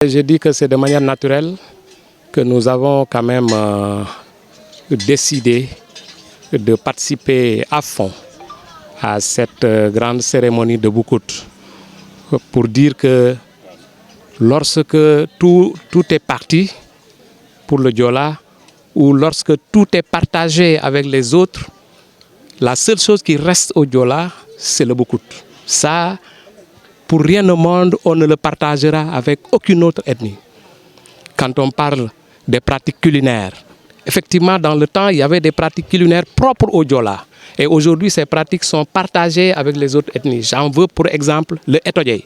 Je dis que c'est de manière naturelle que nous avons quand même décidé de participer à fond à cette grande cérémonie de Boucoute, pour dire que lorsque tout est parti pour le Diola, ou lorsque tout est partagé avec les autres, la seule chose qui reste au Diola, c'est le Boucoute. Ça, pour rien au monde, on ne le partagera avec aucune autre ethnie. Quand on parle des pratiques culinaires, effectivement, dans le temps, il y avait des pratiques culinaires propres au Diola. Et aujourd'hui, ces pratiques sont partagées avec les autres ethnies. J'en veux pour exemple le Etodjey.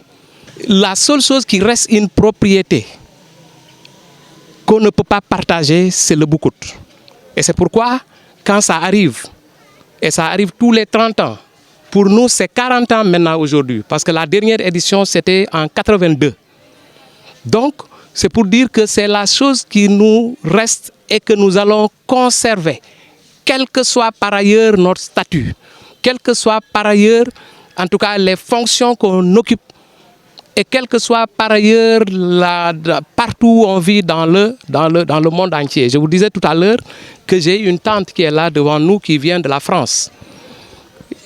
La seule chose qui reste une propriété qu'on ne peut pas partager, c'est le Boucoute. Et c'est pourquoi, quand ça arrive, et ça arrive tous les 30 ans, pour nous, c'est 40 ans maintenant aujourd'hui, parce que la dernière édition, c'était en 82. Donc, c'est pour dire que c'est la chose qui nous reste et que nous allons conserver, quel que soit par ailleurs notre statut, quel que soit par ailleurs, en tout cas, les fonctions qu'on occupe, et quel que soit par ailleurs partout où on vit dans le monde entier. Je vous disais tout à l'heure que j'ai une tante qui est là devant nous, qui vient de la France.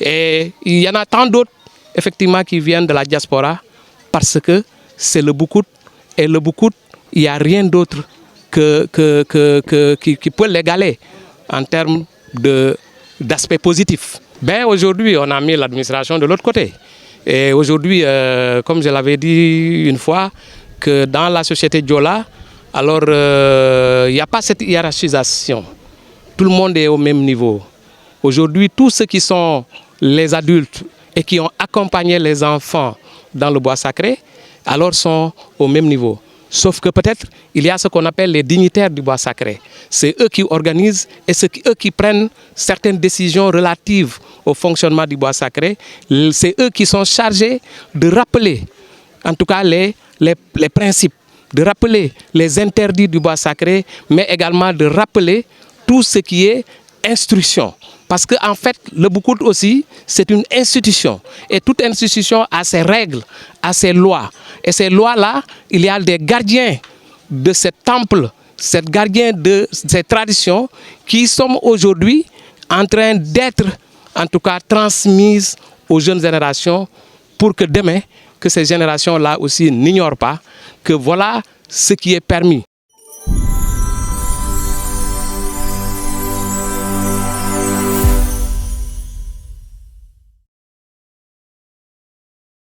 Et il y en a tant d'autres, effectivement, qui viennent de la diaspora, parce que c'est le Boucoute. Et le Boucoute, il n'y a rien d'autre qui peut l'égaler en termes d'aspect positif. Ben, aujourd'hui, on a mis l'administration de l'autre côté. Et aujourd'hui, comme je l'avais dit une fois, que dans la société Diola, alors il n'y a pas cette hiérarchisation. Tout le monde est au même niveau. Aujourd'hui, tous ceux qui sont les adultes et qui ont accompagné les enfants dans le bois sacré, alors sont au même niveau. Sauf que peut-être, il y a ce qu'on appelle les dignitaires du bois sacré. C'est eux qui organisent et c'est eux qui prennent certaines décisions relatives au fonctionnement du bois sacré. C'est eux qui sont chargés de rappeler, en tout cas, les principes, de rappeler les interdits du bois sacré, mais également de rappeler tout ce qui est instruction. Parce qu'en fait, le Boucoute aussi, c'est une institution. Et toute institution a ses règles, a ses lois. Et ces lois-là, il y a des gardiens de ce temple, ces gardiens de ces traditions qui sont aujourd'hui en train d'être, en tout cas, transmises aux jeunes générations pour que demain, que ces générations-là aussi n'ignorent pas que voilà ce qui est permis